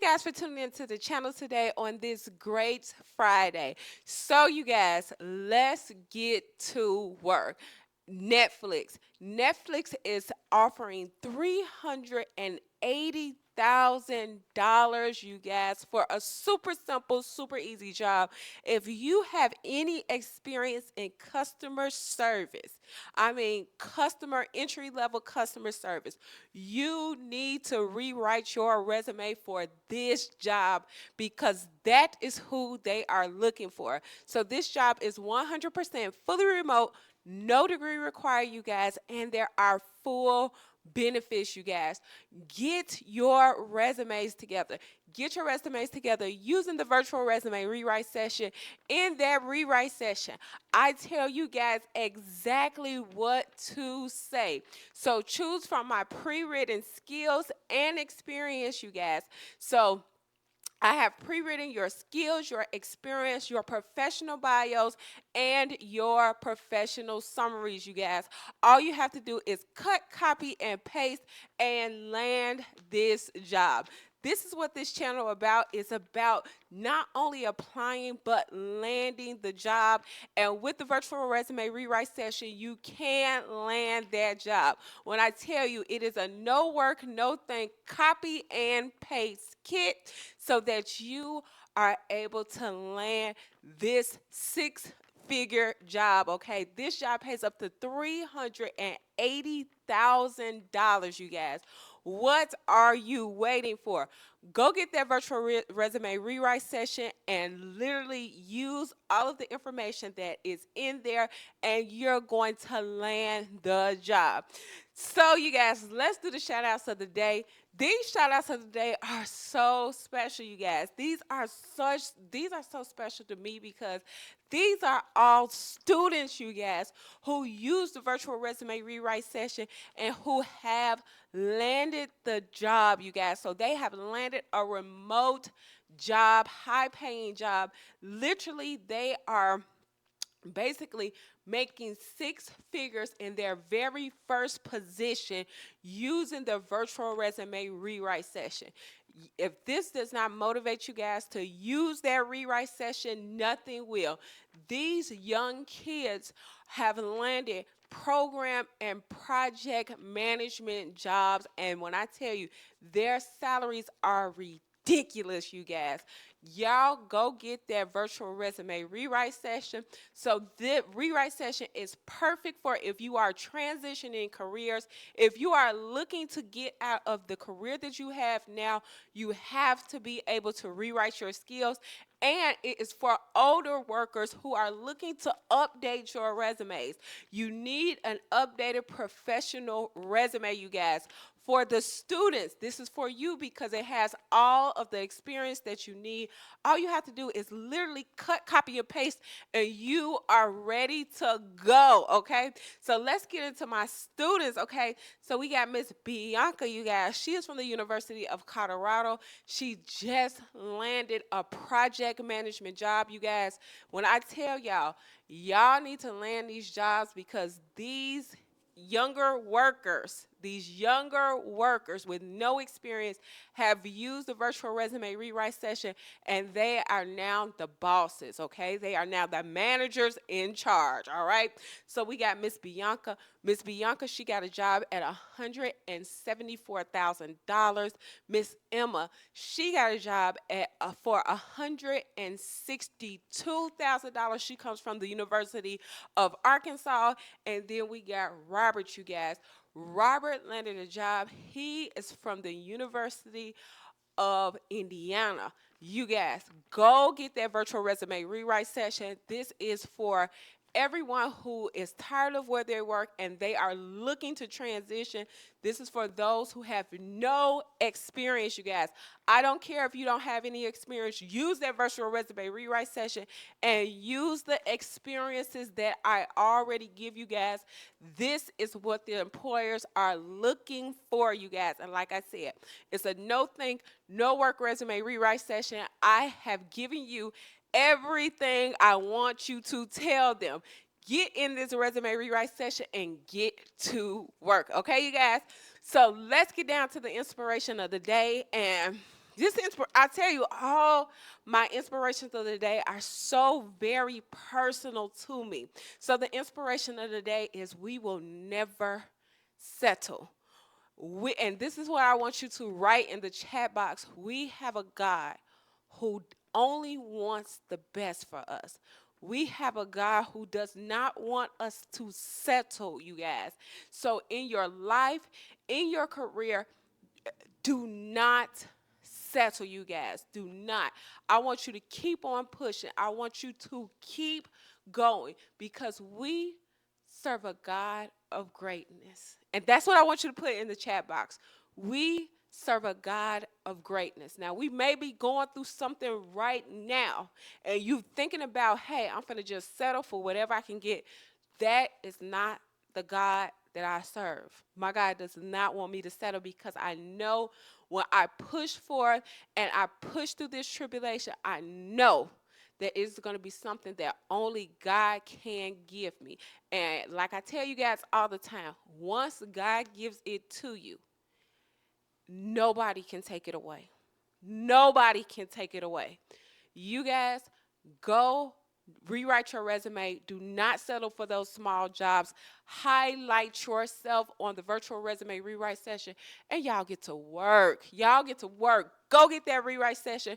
guys for tuning into the channel today on this great Friday. So you guys, let's get to work. Netflix is offering $380,000, you guys, for a super simple, super easy job. If you have any experience in customer service, I mean customer entry level customer service, you need to rewrite your resume for this job because that is who they are looking for. So this job is 100% fully remote, no degree required, you guys, and there are full benefits, you guys. Get your resumes together. Get your resumes together using the virtual resume rewrite session. In that rewrite session, I tell you guys exactly what to say. So choose from my pre-written skills and experience, you guys. So I have pre-written your skills, your experience, your professional bios, and your professional summaries, you guys. All you have to do is cut, copy, and paste and land this job. This is what this channel about. It's about not only applying but landing the job. And with the virtual resume rewrite session, you can land that job. When I tell you it is a no work, no think, copy and paste kit so that you are able to land this six-figure job, okay? This job pays up to $380,000, you guys. What are you waiting for? Go get that virtual resume rewrite session and literally use all of the information that is in there, and you're going to land the job. So, you guys, let's do the shout outs of the day. These shout outs of the day are so special, you guys. These are so special to me because these are all students, you guys, who use the virtual resume rewrite session and who have landed the job, you guys. So they have landed a remote job, high paying job. Literally, they are basically making six figures in their very first position using the virtual resume rewrite session. If this does not motivate you guys to use that rewrite session, nothing will. These young kids have landed program and project management jobs, and when I tell you, their salaries are ridiculous, you guys. Y'all go get that virtual resume rewrite session. So the rewrite session is perfect for if you are transitioning careers, if you are looking to get out of the career that you have now, you have to be able to rewrite your skills. And it is for older workers who are looking to update your resumes. You need an updated professional resume, you guys. For the students, this is for you because it has all of the experience that you need. All you have to do is literally cut, copy, and paste, and you are ready to go, okay? So let's get into my students, okay? So we got Miss Bianca, you guys. She is from the University of Colorado. She just landed a project management job, you guys. When I tell y'all, y'all need to land these jobs because these younger workers with no experience have used the virtual resume rewrite session, and they are now the bosses, okay? They are now the managers in charge, all right? So we got Miss Bianca. Miss Bianca, she got a job at $174,000. Miss Emma, she got a job at for $162,000. She comes from the University of Arkansas. And then we got Robert, you guys. Robert landed a job. He is from the University of Indiana. You guys, go get that virtual resume rewrite session. This is for everyone who is tired of where they work and they are looking to transition. This is for those who have no experience, you guys. I don't care if you don't have any experience. Use that virtual resume rewrite session and use the experiences that I already give you guys. This is what the employers are looking for, you guys. And like I said, it's a no think, no work resume rewrite session. I have given you everything I want you to tell them. Get in this resume rewrite session and get to work. Okay, you guys? So let's get down to the inspiration of the day. And I tell you, all my inspirations of the day are so very personal to me. So the inspiration of the day is we will never settle. And this is what I want you to write in the chat box. We have a God who only wants the best for us. We have a God who does not want us to settle, you guys. So in your life, in your career, do not settle, you guys. Do not. I want you to keep on pushing. I want you to keep going because we serve a God of greatness. And that's what I want you to put in the chat box. We serve a God of greatness. Now, we may be going through something right now, and you thinking about, hey, I'm going to just settle for whatever I can get. That is not the God that I serve. My God does not want me to settle because I know when I push forth and I push through this tribulation, I know that it's going to be something that only God can give me. And like I tell you guys all the time, once God gives it to you, nobody can take it away. Nobody can take it away. You guys, go rewrite your resume. Do not settle for those small jobs. Highlight yourself on the virtual resume rewrite session, and y'all get to work. Y'all get to work. Go get that rewrite session.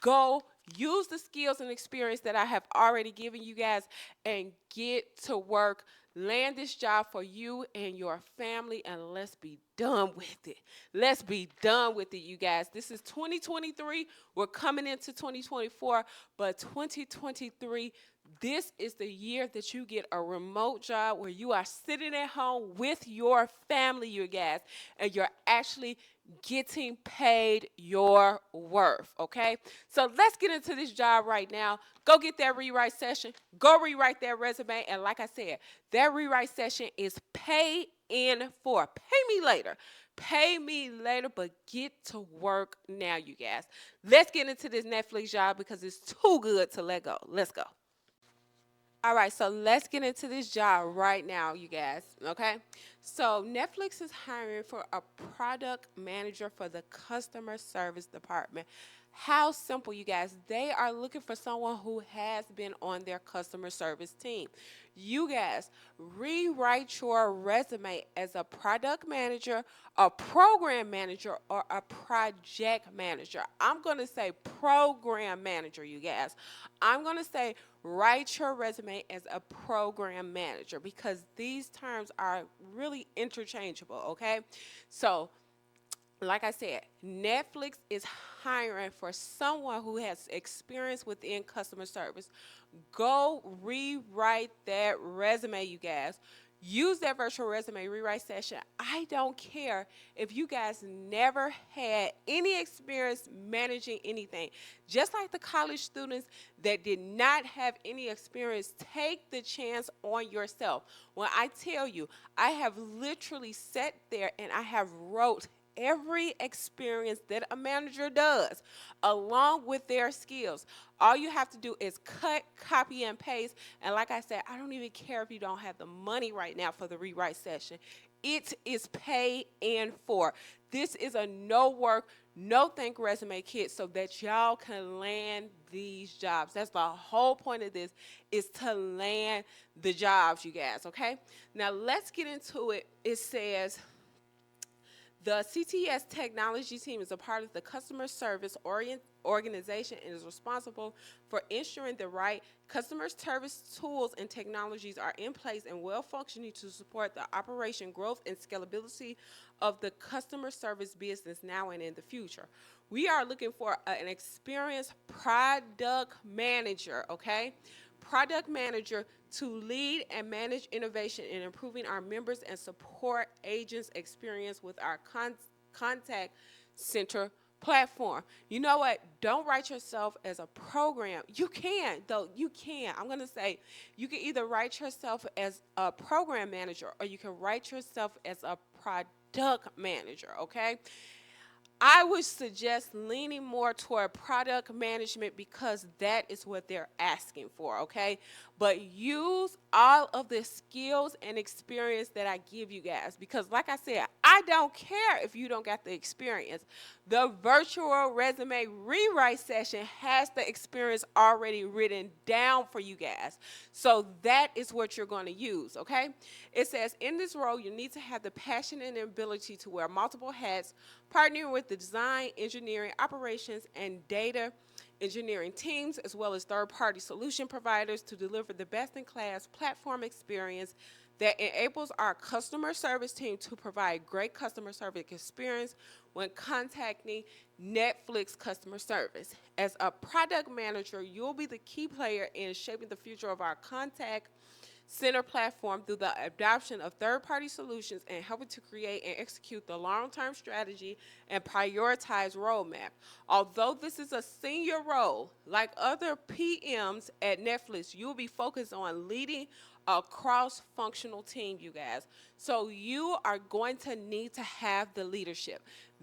Go use the skills and experience that I have already given you guys and get to work. Land this job for you and your family, and let's be done with it. Let's be done with it, you guys. This is 2023. We're coming into 2024, but 2023, this is the year that you get a remote job where you are sitting at home with your family, you guys, and you're actually getting paid your worth, okay? So let's get into this job right now. Go get that rewrite session. Go rewrite that resume. And like I said, that rewrite session is pay in for. Pay me later. Pay me later, but get to work now, you guys. Let's get into this Netflix job because it's too good to let go. Let's go. All right, so let's get into this job right now, you guys, okay? So Netflix is hiring for a product manager for the customer service department. How simple, you guys. They are looking for someone who has been on their customer service team. You guys, rewrite your resume as a product manager, a program manager, or a project manager. I'm going to say program manager, you guys. I'm going to say write your resume as a program manager because these terms are really interchangeable, okay? So, like I said, Netflix is hiring for someone who has experience within customer service. Go rewrite that resume, you guys. Use that virtual resume rewrite session. I don't care if you guys never had any experience managing anything. Just like the college students that did not have any experience, take the chance on yourself. When I tell you, I have literally sat there and I have wrote every experience that a manager does along with their skills. All you have to do is cut, copy, and paste. And like I said, I don't even care if you don't have the money right now for the rewrite session. It is paid in for. This is a no work, no think resume kit so that y'all can land these jobs. That's the whole point of this, is to land the jobs, you guys, okay? Now let's get into it. It says, the CTS technology team is a part of the customer service organization and is responsible for ensuring the right customer service tools and technologies are in place and well functioning to support the operation, growth, and scalability of the customer service business now and in the future. We are looking for an experienced product manager, okay? Product manager to lead and manage innovation in improving our members and support agents' experience with our contact center platform. You know what? Don't write yourself as a program. You can, though. You can. I'm going to say you can either write yourself as a program manager or you can write yourself as a product manager, okay? I would suggest leaning more toward product management because that is what they're asking for, okay? But use all of the skills and experience that I give you guys because, like I said, I don't care if you don't got the experience. The virtual resume rewrite session has the experience already written down for you guys. So that is what you're going to use, okay? It says in this role, you need to have the passion and ability to wear multiple hats, partnering with the design, engineering, operations, and data engineering teams, as well as third-party solution providers to deliver the best-in-class platform experience that enables our customer service team to provide great customer service experience when contacting Netflix customer service. As a product manager, you'll be the key player in shaping the future of our contact center platform through the adoption of third-party solutions and helping to create and execute the long-term strategy and prioritize roadmap. Although this is a senior role, like other PMs at Netflix, you'll be focused on leading a cross-functional team, you guys. So you are going to need to have the leadership.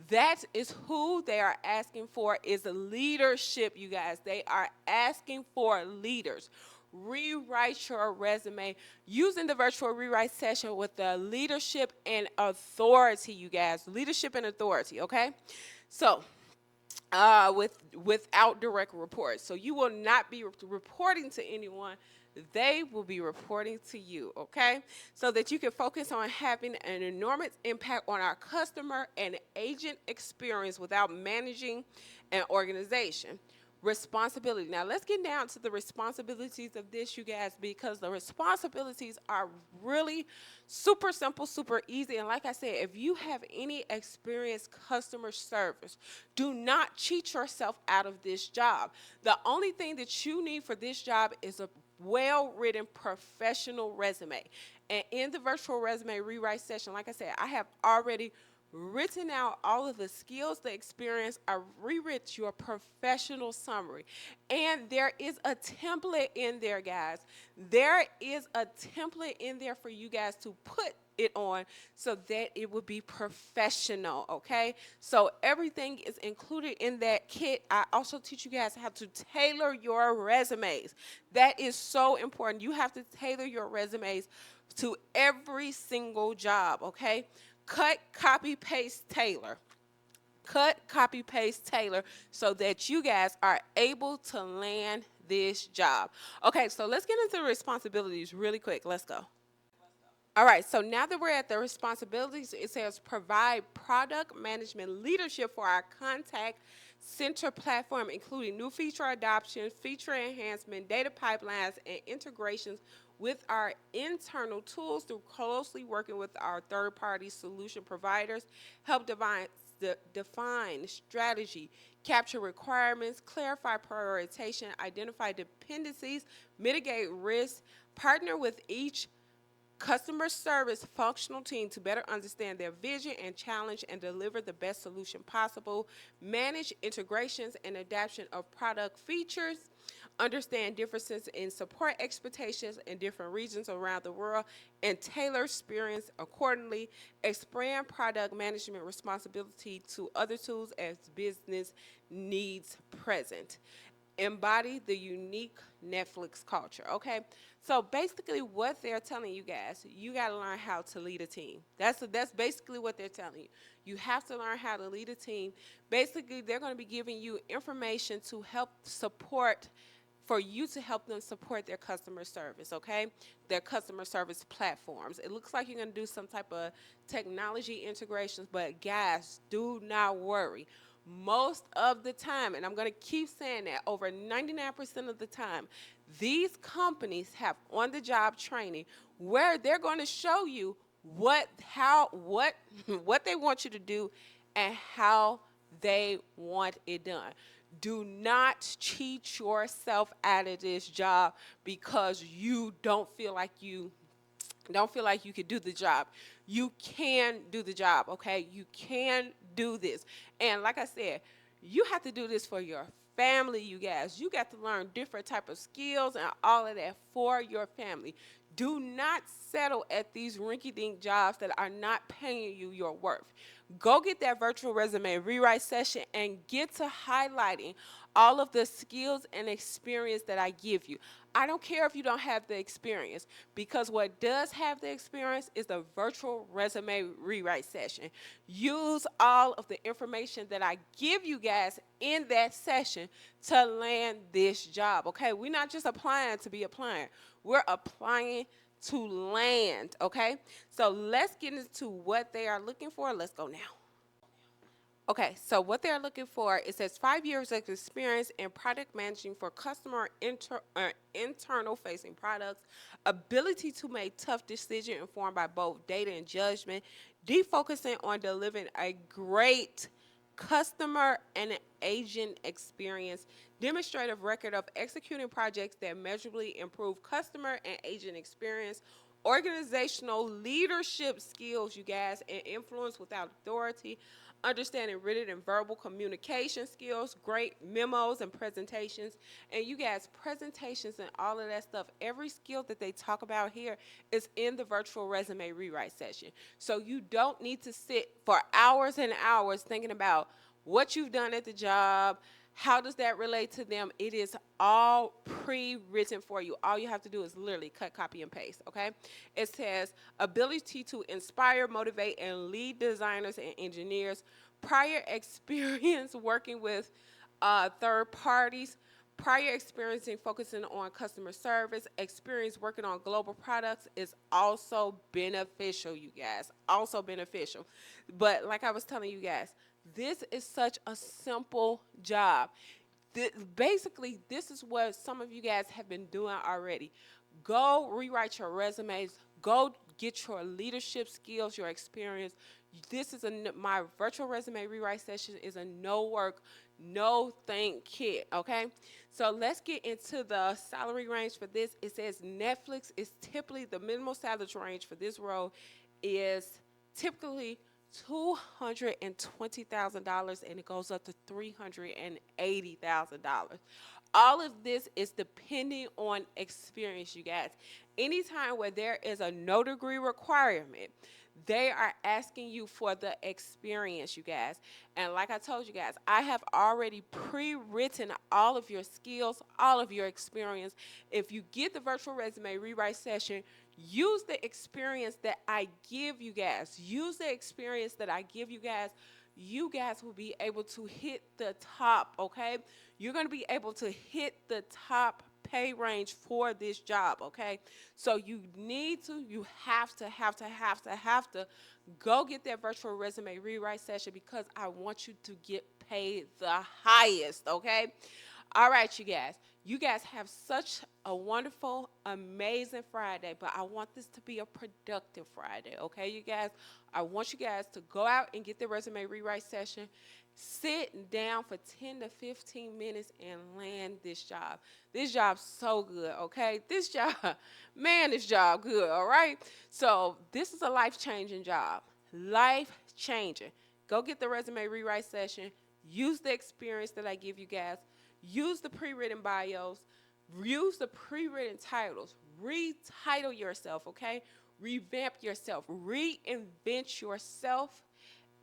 That is who they are asking for, is leadership, you guys. They are asking for leaders. Rewrite your resume using the virtual rewrite session with the leadership and authority, you guys. Leadership and authority, okay? So, without direct reports. So you will not be reporting to anyone. They will be reporting to you, okay? So that you can focus on having an enormous impact on our customer and agent experience without managing an organization. Responsibility. Now let's get down to the responsibilities of this, you guys, because the responsibilities are really super simple, super easy. And like I said, if you have any experienced customer service, do not cheat yourself out of this job. The only thing that you need for this job is a well-written professional resume. And in the virtual resume rewrite session, like I said, I have already written out all of the skills, the experience. I rewritten your professional summary. And there is a template in there, guys. There is a template in there for you guys to put it on so that it would be professional, okay? So everything is included in that kit. I also teach you guys how to tailor your resumes. That is so important. You have to tailor your resumes to every single job, okay? Cut, copy, paste, tailor. Cut, copy, paste, tailor so that you guys are able to land this job. Okay, so let's get into the responsibilities really quick. Let's go. All right, so now that we're at the responsibilities, it says provide product management leadership for our contact center platform, including new feature adoption, feature enhancement, data pipelines, and integrations with our internal tools through closely working with our third-party solution providers, help define strategy, capture requirements, clarify prioritization, identify dependencies, mitigate risk, partner with each customer service functional team to better understand their vision and challenge and deliver the best solution possible, manage integrations and adaptation of product features, understand differences in support expectations in different regions around the world, and tailor experience accordingly, expand product management responsibility to other tools as business needs present. Embody the unique Netflix culture, okay? So basically what they're telling you guys, you got to learn how to lead a team. That's basically what they're telling you. You have to learn how to lead a team. Basically, they're going to be giving you information to help support, for you to help them support their customer service, okay? Their customer service platforms. It looks like you're going to do some type of technology integrations, but guys, do not worry. Most of the time, and I'm going to keep saying that, over 99% of the time, these companies have on-the-job training where they're going to show you what they want you to do and how they want it done. Do not cheat yourself out of this job because you don't feel like you could do the job. You can do the job, okay? You can do this. And like I said, you have to do this for your family, you guys. You got to learn different type of skills and all of that for your family. Do not settle at these rinky-dink jobs that are not paying you your worth. Go get that virtual resume rewrite session and get to highlighting all of the skills and experience that I give you. I don't care if you don't have the experience, because what does have the experience is the virtual resume rewrite session. Use all of the information that I give you guys in that session to land this job, okay? We're not just applying to be applying. We're applying to land, okay? So let's get into what they are looking for. Let's go now. Okay, so what they're looking for, it says 5 years of experience in product managing for customer internal facing products, ability to make tough decisions informed by both data and judgment, defocusing on delivering a great customer and agent experience, demonstrative record of executing projects that measurably improve customer and agent experience, organizational leadership skills, you guys, and influence without authority, understanding written and verbal communication skills, great memos and presentations. And you guys, presentations and all of that stuff, every skill that they talk about here is in the virtual resume rewrite session. So you don't need to sit for hours and hours thinking about what you've done at the job, how does that relate to them. It is all pre-written for you. All you have to do is literally cut, copy, and paste, okay? It says ability to inspire, motivate, and lead designers and engineers, prior experience working with third parties, prior experience in focusing on customer service, experience working on global products is also beneficial, you guys, also beneficial. But like I was telling you guys, this is such a simple job. Basically, this is what some of you guys have been doing already. Go rewrite your resumes. Go get your leadership skills, your experience. This is my virtual resume rewrite session is a no work, no think kit, okay? So let's get into the salary range for this. It says Netflix is typically the minimal salary range for this role is typically $220,000, and it goes up to $380,000. All of this is depending on experience, you guys. Anytime where there is a no degree requirement, they are asking you for the experience, you guys. And like I told you guys, I have already pre-written all of your skills, all of your experience. If you get the virtual resume rewrite session, use the experience that I give you guys. Use the experience that I give you guys. You guys will be able to hit the top, okay? You're going to be able to hit the top pay range for this job, okay? So you have to go get that virtual resume rewrite session, because I want you to get paid the highest, okay? All right, you guys. You guys have such a wonderful, amazing Friday, but I want this to be a productive Friday, okay, you guys? I want you guys to go out and get the resume rewrite session. Sit down for 10 to 15 minutes and land this job. This job's so good, okay? This job, man, this job good, all right? So this is a life-changing job. Life-changing. Go get the resume rewrite session. Use the experience that I give you guys. Use the pre-written bios. Use the pre-written titles. Retitle yourself, okay? Revamp yourself. Reinvent yourself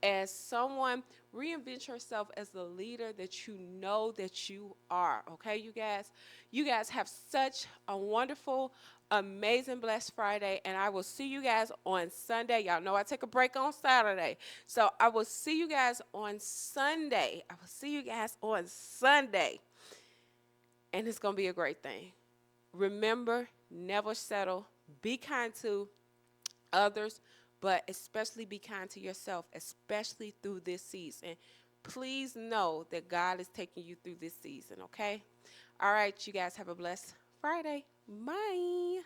as someone. Reinvent yourself as the leader that you know that you are, okay, you guys? You guys have such a wonderful, amazing, blessed Friday, and I will see you guys on Sunday. Y'all know I take a break on Saturday, so I will see you guys on Sunday. I will see you guys on Sunday, and it's going to be a great thing. Remember, never settle. Be kind to others, but especially be kind to yourself, especially through this season. Please know that God is taking you through this season, okay? All right, you guys have a blessed Friday. Bye.